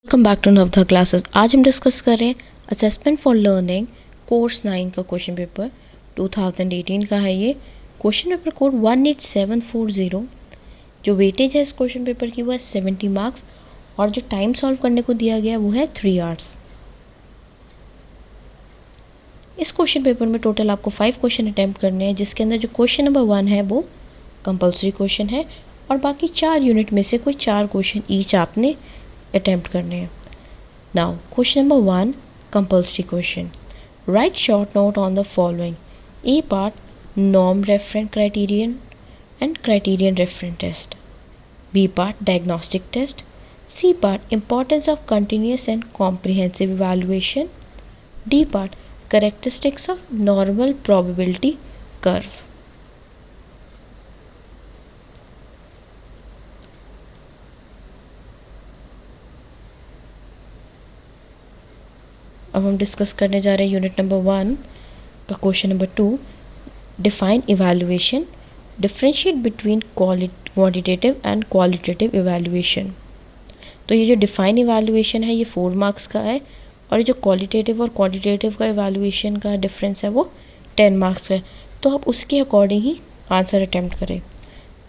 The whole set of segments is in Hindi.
Welcome back to Navdha classes. आज हम डिस्कस कर रहे हैं असेसमेंट फॉर लर्निंग कोर्स 9 का क्वेश्चन पेपर 2018 का है। ये क्वेश्चन पेपर कोड 18740। जो वेटेज है इस क्वेश्चन पेपर की वो है 70 मार्क्स और जो टाइम सॉल्व करने को दिया गया वो है 3 आवर्स। इस क्वेश्चन पेपर में टोटल आपको 5 क्वेश्चन अटैम्प्ट करने हैं, जिसके अंदर जो क्वेश्चन नंबर 1 है वो कंपल्सरी क्वेश्चन है और बाकी 4 यूनिट में से कोई 4 क्वेश्चन ईच आपने अटैम्प्ट करने हैं। Now, question number 1, compulsory question. Write short note on the following. A part, norm referent criterion and criterion referent test. B part, diagnostic test. C part, importance of continuous and comprehensive evaluation. D part, characteristics of normal probability curve. अब हम डिस्कस करने जा रहे हैं यूनिट नंबर 1 का question number 2, define evaluation, differentiate between quantitative and qualitative evaluation. तो ये जो डिफाइन इवैल्यूएशन है ये 4 मार्क्स का है और ये जो क्वालिटेटिव और क्वांटिटेटिव का इवैल्यूएशन का डिफरेंस है वो 10 मार्क्स का है। तो आप उसके अकॉर्डिंग ही आंसर अटैम्प्ट करें।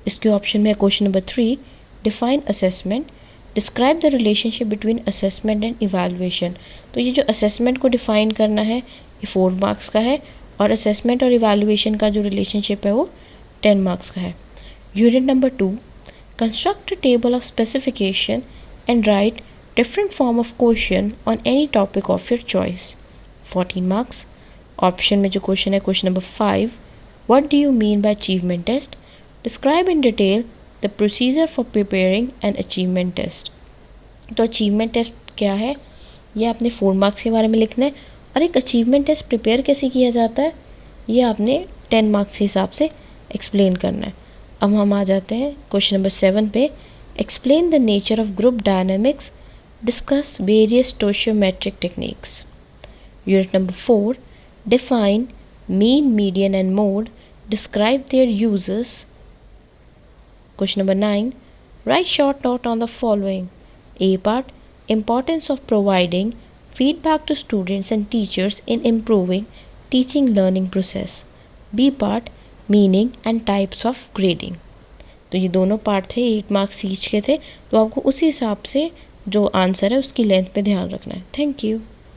इसके ऑप्शन में है question number 3, define assessment, describe the relationship between assessment and evaluation. तो ये जो असेसमेंट को डिफाइन करना है ये 4 मार्क्स का है और असेसमेंट और इवैल्यूएशन का जो रिलेशनशिप है वो 10 मार्क्स का है। Unit number 2, construct a table of specification and write different form of question on any topic of your choice, 14 marks. Option में जो क्वेश्चन है question number 5, what do you mean by achievement test, describe in detail the procedure for preparing an achievement test. तो अचीवमेंट टेस्ट क्या है ये आपने 4 मार्क्स के बारे में लिखना है और एक अचीवमेंट टेस्ट प्रिपेयर कैसे किया जाता है ये आपने 10 मार्क्स के हिसाब से एक्सप्लेन करना है। अब हम आ जाते हैं क्वेश्चन नंबर 7 पे, explain the nature of group dynamics, discuss various stoichiometric techniques. Unit number 4, define mean, median and mode, describe their uses. Question number 9, write short note on the following. A part, importance of providing feedback to students and teachers in improving teaching learning process. B part, meaning and types of grading. तो ये दोनों पार्ट थे, 8 मार्क्स ईच के थे, तो आपको उसी हिसाब से जो आंसर है उसकी लेंथ पे ध्यान रखना है। Thank you.